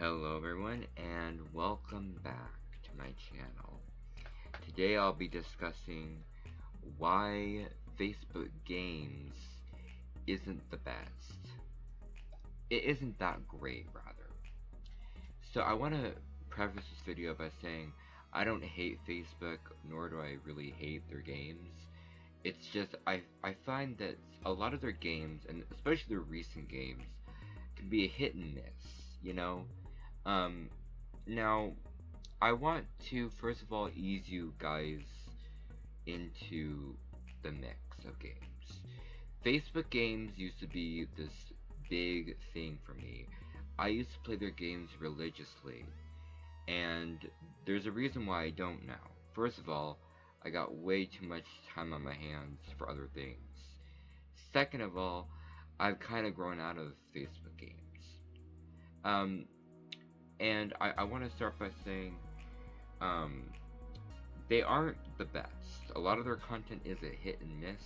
Hello everyone and welcome back to my channel. Today I'll be discussing why Facebook games isn't the best. It isn't that great, rather. So I want to preface this video by saying I don't hate Facebook, nor do I really hate their games. It's just I find that a lot of their games, and especially their recent games, can be a hit and miss, you know? Um, Now, I want to first of all ease you guys into the mix of games. Facebook games used to be this big thing for me. I used to play their games religiously, and there's a reason why I don't now. First of all, I got way too much time on my hands for other things. Second of all, I've kind of grown out of Facebook games. Um, and I want to start by saying, they aren't the best. A lot of their content is a hit and miss.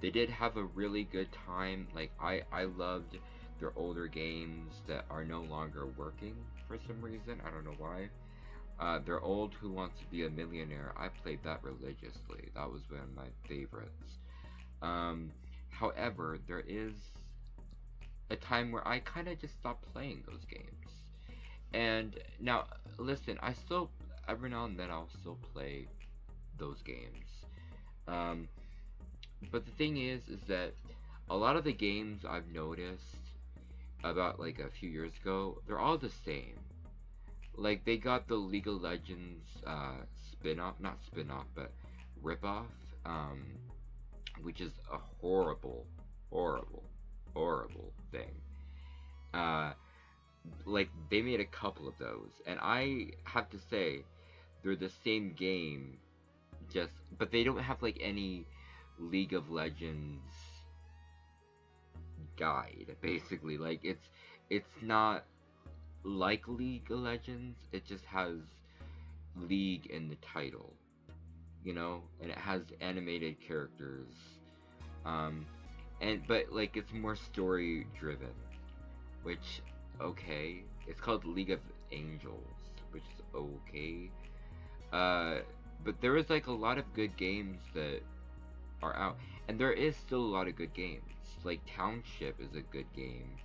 They did have a really good time. Like, I loved their older games that are no longer working for some reason. I don't know why. Their old Who Wants to Be a Millionaire, I played that religiously. That was one of my favorites. However, there is a time where I kind of just stopped playing those games. And now, listen, every now and then I'll still play those games. But the thing is that a lot of the games I've noticed about like a few years ago, they're all the same. Like, they got the League of Legends spin-off, not spin-off, but rip-off, which is a horrible, horrible, horrible thing. Like, they made a couple of those, and I have to say, they're the same game, but they don't have like any League of Legends guide, basically. Like, it's not like League of Legends, it just has League in the title, you know, and it has animated characters, but like, it's more story driven, which, okay, it's called League of Angels, which is okay, but there is like a lot of good games that are out, and there is still a lot of good games. Like, Township is a good game.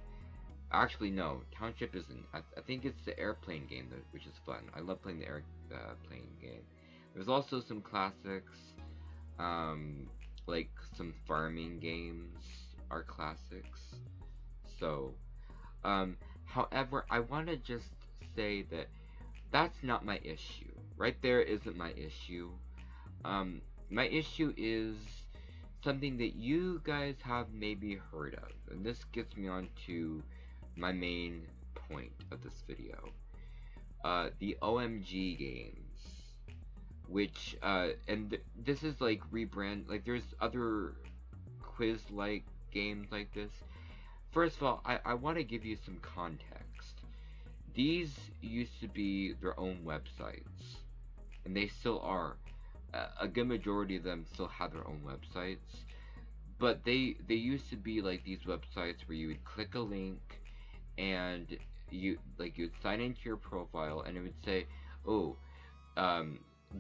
Actually, no, Township isn't. I think it's the airplane game, which is fun. I love playing the airplane game. There's also some classics, like some farming games are classics. So, however, I want to just say that that's not my issue. Right there isn't my issue. My issue is something that you guys have maybe heard of, and this gets me on to my main point of this video. The OMG games, which, this is like like, there's other quiz-like games like this. First of all, I want to give you some context. These used to be their own websites, and they still are. A good majority of them still have their own websites, but they used to be like these websites where you would click a link and you'd sign into your profile, and it would say, oh,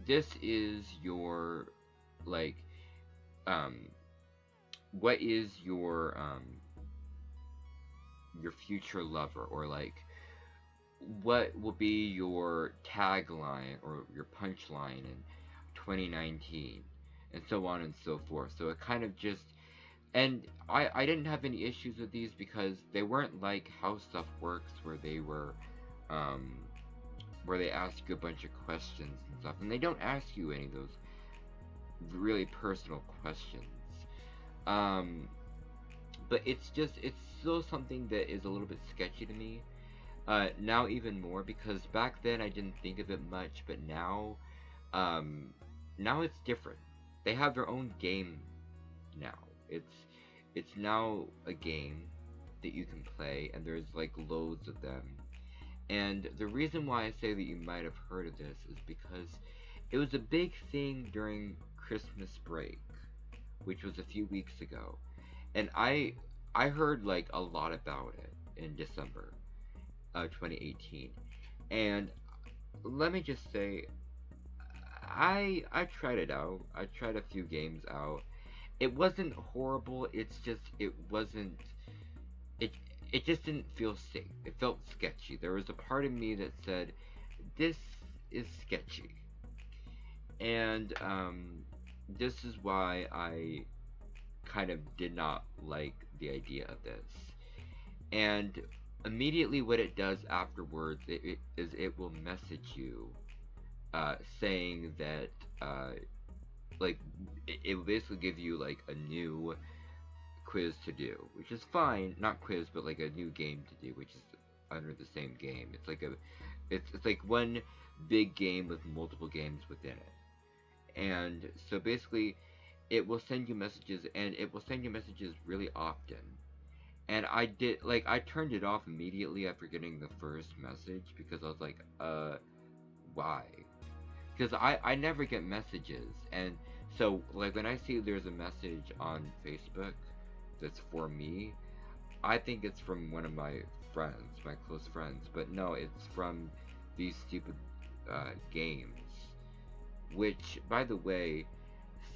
this is your, like, what is your future lover, or like, what will be your tagline or your punchline in 2019, and so on and so forth. So it kind of just, and I didn't have any issues with these because they weren't like How Stuff Works, where they were, where they ask you a bunch of questions and stuff, and they don't ask you any of those really personal questions. But it's still something that is a little bit sketchy to me. Now even more, because back then I didn't think of it much, but now, now it's different. They have their own game now. It's now a game that you can play, and there's like loads of them. And the reason why I say that you might have heard of this is because it was a big thing during Christmas break, which was a few weeks ago. And I heard like a lot about it in December of 2018. And let me just say, I tried it out. I tried a few games out. It wasn't horrible. It's just it wasn't it it just didn't feel safe. It felt sketchy. There was a part of me that said, "This is sketchy," and this is why I kind of did not like the idea of this. And immediately, what it does afterwards it will message you, saying that like it will basically give you like a new quiz to do, which is fine. Not quiz, but like a new game to do, which is under the same game. It's like it's like one big game with multiple games within it. And so basically, it will send you messages, and it will send you messages really often. And I turned it off immediately after getting the first message because I was like, why? Because I never get messages, and so like when I see there's a message on Facebook that's for me, I think it's from one of my friends, my close friends, but no, it's from these stupid games, which, by the way,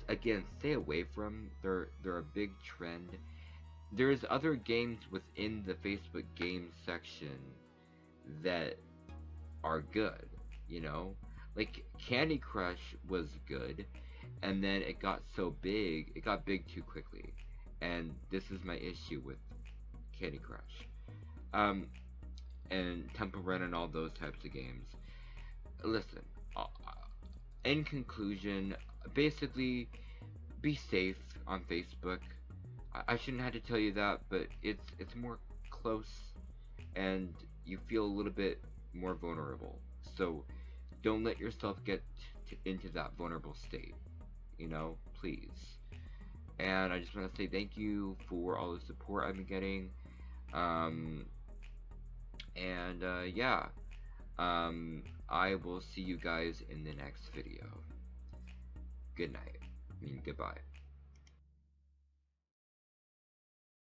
again, stay away from. They're a big trend. There's other games within the Facebook game section that are good, you know? Like Candy Crush was good, and then it got big too quickly. And this is my issue with Candy Crush. Um, and Temple Run and all those types of games. Listen, uh, in conclusion, basically, be safe on Facebook. I shouldn't have to tell you that, but it's more close, and you feel a little bit more vulnerable. So don't let yourself get into that vulnerable state. You know, please. And I just want to say thank you for all the support I've been getting. Um, and yeah, I will see you guys in the next video. Good night. I mean, goodbye.